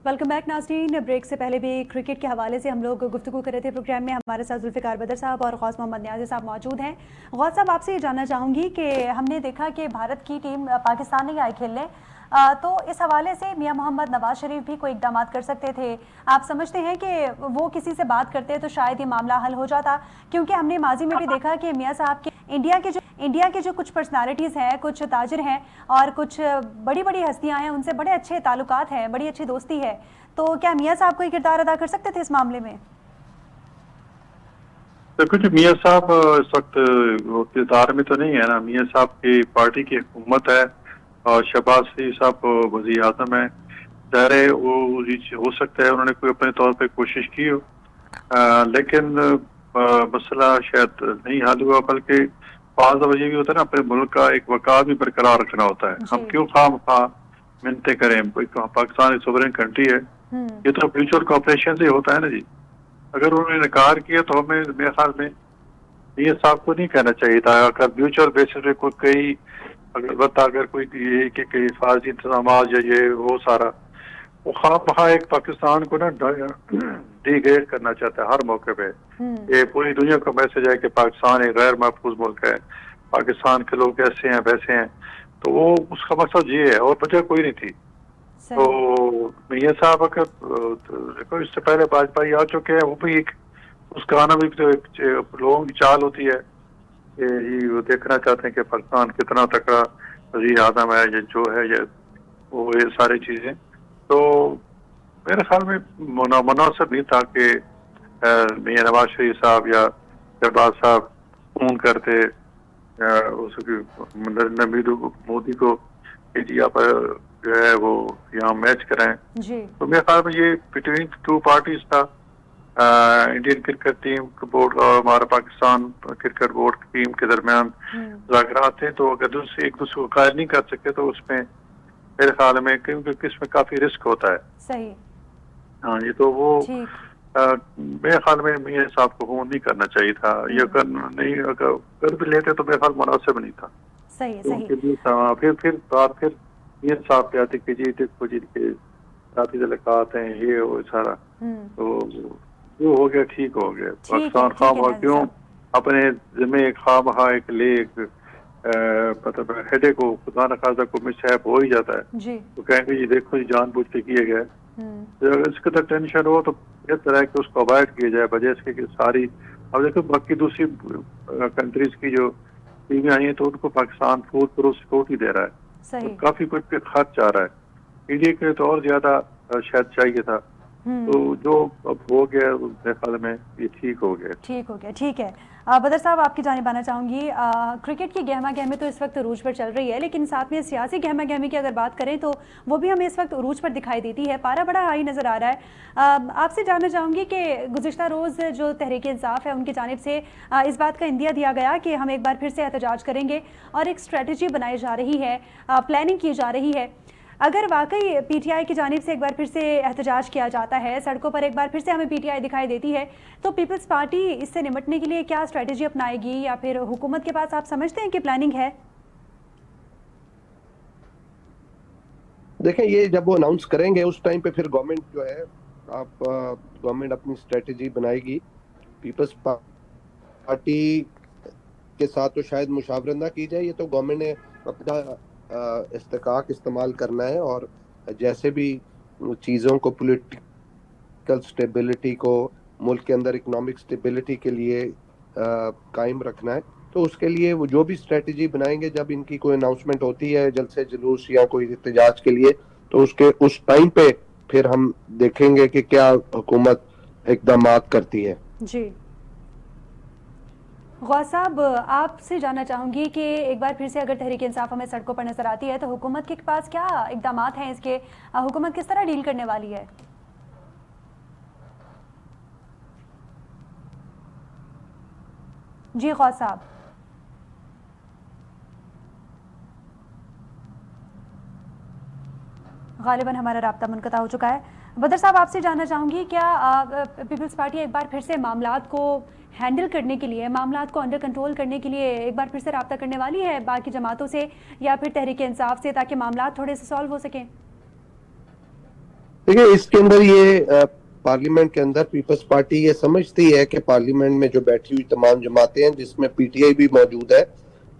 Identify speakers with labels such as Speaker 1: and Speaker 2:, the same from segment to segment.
Speaker 1: Welcome back नाज़रीन। Break से पहले भी क्रिकेट के हवाले से हम लोग गुफ्तगू कर रहे थे प्रोग्राम में। हमारे साथ जुल्फ़िकार बदर साहब और गौस मोहम्मद न्याज़ी साहब मौजूद हैं। गौस साहब, आपसे ये जानना चाहूँगी कि हमने देखा कि भारत की टीम पाकिस्तान नहीं आई खेलने, तो इस हवाले से मियां मोहम्मद नवाज शरीफ भी कोई इकदाम कर सकते थे। आप समझते हैं कि वो किसी से बात करते तो शायद ये मामला हल हो जाता? क्योंकि हमने माजी में भी देखा कि मियां साहब के इंडिया के जो कुछ पर्सनालिटीज़ हैं, कुछ ताजिर हैं और कुछ बड़ी बड़ी हस्तियां हैं, उनसे बड़े अच्छे ताल्लुकात हैं, बड़ी अच्छी दोस्ती है। तो क्या मियां साहब कोई किरदार अदा कर सकते थे इस मामले में?
Speaker 2: देखो जी, मियां साहब इस वक्त किरदार में तो नहीं है ना। मियां साहब की पार्टी की हुकूमत है और शहबाज शरीफ साहब वज़ीर आज़म है। ज़ाहिर है वो हो सकता है उन्होंने कोई अपने तौर पे कोशिश की हो, लेकिन मसला शायद नहीं हल हुआ। बल्कि बाज़ दफ़ा ये भी होता है ना, अपने मुल्क का एक वक़ार भी बरकरार रखना होता है। हम क्यों खामखा मिन्नतें करें? कोई पाकिस्तान एक सोवरेन कंट्री है, ये तो म्यूचुअल कॉपरेशन से होता है ना जी। अगर उन्होंने इनकार किया तो हमें, मेरे ख्याल में ये साहब को नहीं कहना चाहिए था। अगर म्यूचुअल बेसिस पे कोई कई अगर कोई ये कि हिफाजती इंतजाम या ये वो सारा वो खामखा एक पाकिस्तान को ना डिग्रेड करना चाहता है हर मौके पे। ये पूरी दुनिया को मैसेज है कि पाकिस्तान एक गैर महफूज मुल्क है, पाकिस्तान के लोग ऐसे हैं वैसे हैं। तो वो उसका मकसद ये है और वजह कोई नहीं थी। तो मियां साहब अगर देखो, इससे पहले वाजपेयी आ चुके हैं, वो भी एक उसका आना भी तो एक लोगों की चाल होती है कि वो देखना चाहते हैं कि पाकिस्तान कितना तकड़ा वज़ीर आज़म है, ये जो है ये वो ये सारी चीजें। तो मेरे ख्याल में मुनासिब नहीं था कि मियां नवाज शरीफ साहब या शहबाज साहब फोन करते उसकी नरेंद्र मोदी को कि जी आप जो है वो यहाँ मैच कराएं। तो मेरे ख्याल में ये बिटवीन टू पार्टीज था, इंडियन क्रिकेट टीम बोर्ड और हमारा पाकिस्तान क्रिकेट बोर्ड टीम के दरमियान मुज़ाकरात थे। तो अगर दूसरे एक दूसरे को कायल नहीं कर सके तो उसमें मेरे ख्याल में, क्योंकि इसमें काफी रिस्क होता है।
Speaker 1: सही।
Speaker 2: हाँ जी, तो वो मेरे ख्याल में मियां साहब को फोन नहीं करना चाहिए था। ये अगर कर भी लेते तो मेरे ख्याल मुनासिब नहीं था।
Speaker 1: सही।
Speaker 2: फिर मियां साहब पे आते कि जी देखो जी के साथी तलकात हैं, ये वो सारा। तो जो हो गया ठीक हो गया। पाकिस्तान खामखा क्यों अपने जिम्मे खामखा एक ले मतलब हेडे को खुदा न खासा को मिसहैप हो ही जाता है तो कहेंगे जी देखो जी जानबूझ के किए गए। तो अगर इसके तक टेंशन हो तो बेहतर है कि उसको अवॉइड किया जाए, बजाय इसके कि सारी। अब देखो बाकी दूसरी कंट्रीज की जो टीमें आई हैं तो उनको पाकिस्तान फूड प्रूफ सपोर्ट ही दे रहा है, तो काफी कुछ पे खर्च आ रहा है। इंडिया के तो और ज्यादा शायद चाहिए था। तो जो अब हो गया मेरे ख्याल में ये ठीक हो गया।
Speaker 1: ठीक है। बदर साहब, आपकी जानिब आना चाहूँगी। क्रिकेट की गहमा गहमी तो इस वक्त उरूज पर चल रही है, लेकिन साथ में सियासी गहमा गहमी की अगर बात करें तो वो भी हमें इस वक्त उरूज पर दिखाई देती है। पारा बड़ा हाई नज़र आ रहा है। आपसे जानना चाहूँगी कि गुज़िश्ता रोज़ जो तहरीक इंसाफ है उनकी जानिब से इस बात का इंदिया दिया गया कि हम एक बार फिर से एहतजाज करेंगे और एक स्ट्रेटजी बनाई जा रही है, प्लानिंग की जा रही है। अगर वाकई पीटीआई की जानिब से एक बार फिर से एहतजाज किया जाता है, सड़कों पर एक बार फिर से हमें पीटीआई दिखाई देती है, तो पीपल्स पार्टी इससे निपटने के लिए क्या स्ट्रेटजी अपनाएगी, या फिर हुकूमत के पास आप समझते हैं कि प्लानिंग है?
Speaker 3: देखें, ये जब वो अनाउंस करेंगे उस टाइम पे फिर गवर्नमेंट जो है गवर्नमेंट अपनी स्ट्रेटजी बनाएगी। पीपल्स पार्टी के साथ तो शायद मुशावरत ना की जाए, ये तो गवर्नमेंट ने अपना इस्तेकाक इस्तेमाल करना है और जैसे भी चीज़ों को, पॉलिटिकल स्टेबिलिटी को, मुल्क के अंदर इकोनॉमिक स्टेबिलिटी के लिए कायम रखना है, तो उसके लिए वो जो भी स्ट्रेटजी बनाएंगे, जब इनकी कोई अनाउंसमेंट होती है जलसे जुलूस या कोई एहतजाज के लिए, तो उसके उस टाइम पे फिर हम देखेंगे कि क्या हुकूमत इक़दामात करती है।
Speaker 1: जी गौस साहब, आपसे जानना चाहूँगी कि एक बार फिर से अगर तहरीक इंसाफ हमें सड़कों पर नजर आती है तो हुकूमत के पास क्या इकदाम हैं इसके, हुकूमत किस तरह डील करने वाली है? जी गौस साहब। गालिबन हमारा राब्ता मुनक़ता हो चुका है। बदर साहब, आपसे जानना चाहूँगी, क्या पीपल्स पार्टी एक बार फिर से मामलात को हैंडल करने के लिए, मामलात को अंडर कंट्रोल करने के लिए एक बार फिर से राब्ता करने वाली है बाकी जमातों से या फिर तहरीक इंसाफ से, ताकि मामलात थोड़े से सॉल्व हो सकें?
Speaker 3: देखिए, इसके अंदर ये पार्लियामेंट के अंदर पीपल्स पार्टी ये समझती है कि पार्लियामेंट में जो बैठी हुई तमाम जमातें हैं, जिसमें पीटीआई भी मौजूद है,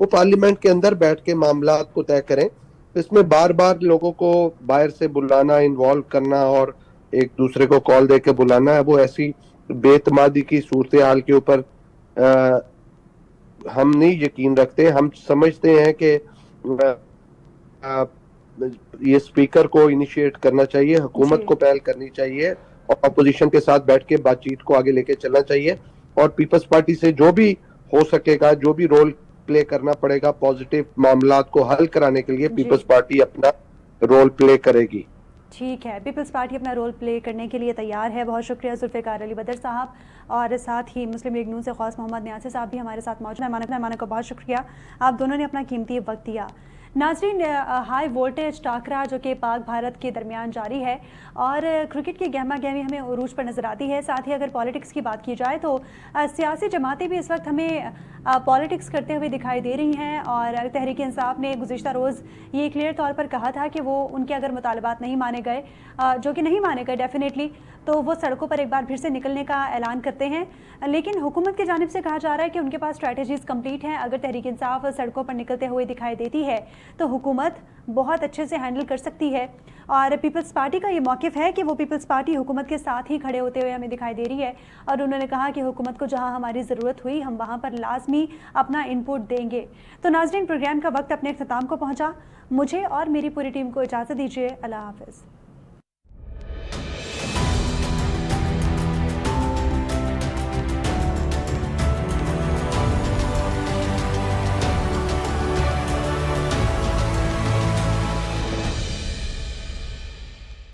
Speaker 3: वो पार्लियामेंट के अंदर बैठ के मामलात को तय करें। इसमें बार बार लोगों को बाहर से बुलाना, इन्वॉल्व करना और एक दूसरे को कॉल दे के बुलाना है, वो ऐसी बेतमादी की सूरत हाल के ऊपर हम नहीं यकीन रखते। हम समझते हैं कि ये स्पीकर को इनिशिएट करना चाहिए, हुकूमत को पहल करनी चाहिए और अपोजिशन के साथ बैठ के बातचीत को आगे लेके चलना चाहिए। और पीपल्स पार्टी से जो भी हो सकेगा, जो भी रोल प्ले करना पड़ेगा पॉजिटिव मामलात को हल कराने के लिए, पीपल्स पार्टी अपना रोल प्ले करेगी।
Speaker 1: ठीक है, पीपल्स पार्टी अपना रोल प्ले करने के लिए तैयार है। बहुत शुक्रिया जुल्फ़िकार अली बदर साहब, और साथ ही मुस्लिम लीग नून से ख़ास मोहम्मद न्यासी साहब भी हमारे साथ मौजूद हैं। मेहमानों का बहुत शुक्रिया, आप दोनों ने अपना कीमती वक्त दिया। नाज़रीन, हाई वोल्टेज टाकरा जो कि पाक भारत के दरमियान जारी है और क्रिकेट की गहमा गहमी हमें उरूज पर नज़र आती है। साथ ही अगर पॉलिटिक्स की बात की जाए तो सियासी जमातें भी इस वक्त हमें पॉलिटिक्स करते हुए दिखाई दे रही हैं। और तहरीक इंसाफ ने गुज़िश्ता रोज़ ये क्लियर तौर पर कहा था कि वो उनके अगर मुतालबात नहीं माने गए, जो कि नहीं माने गए डेफिनेटली, तो वो सड़कों पर एक बार फिर से निकलने का ऐलान करते हैं। लेकिन हुकूमत की जानिब से कहा जा रहा है कि उनके पास स्ट्रैटेजीज कंप्लीट हैं। अगर तहरीक इंसाफ सड़कों पर निकलते हुए दिखाई देती है तो हुकूमत बहुत अच्छे से हैंडल कर सकती है। और पीपल्स पार्टी का ये मौक़िफ़ है कि वो पीपल्स पार्टी हुकूमत के साथ ही खड़े होते हुए हमें दिखाई दे रही है। और उन्होंने कहा कि हुकूमत को जहां हमारी ज़रूरत हुई हम वहां पर लाजमी अपना इनपुट देंगे। तो नाज़रीन, प्रोग्राम का वक्त अपने अख्ताम को पहुंचा। मुझे और मेरी पूरी टीम को इजाज़त दीजिए। अल्लाह हाफ़िज़।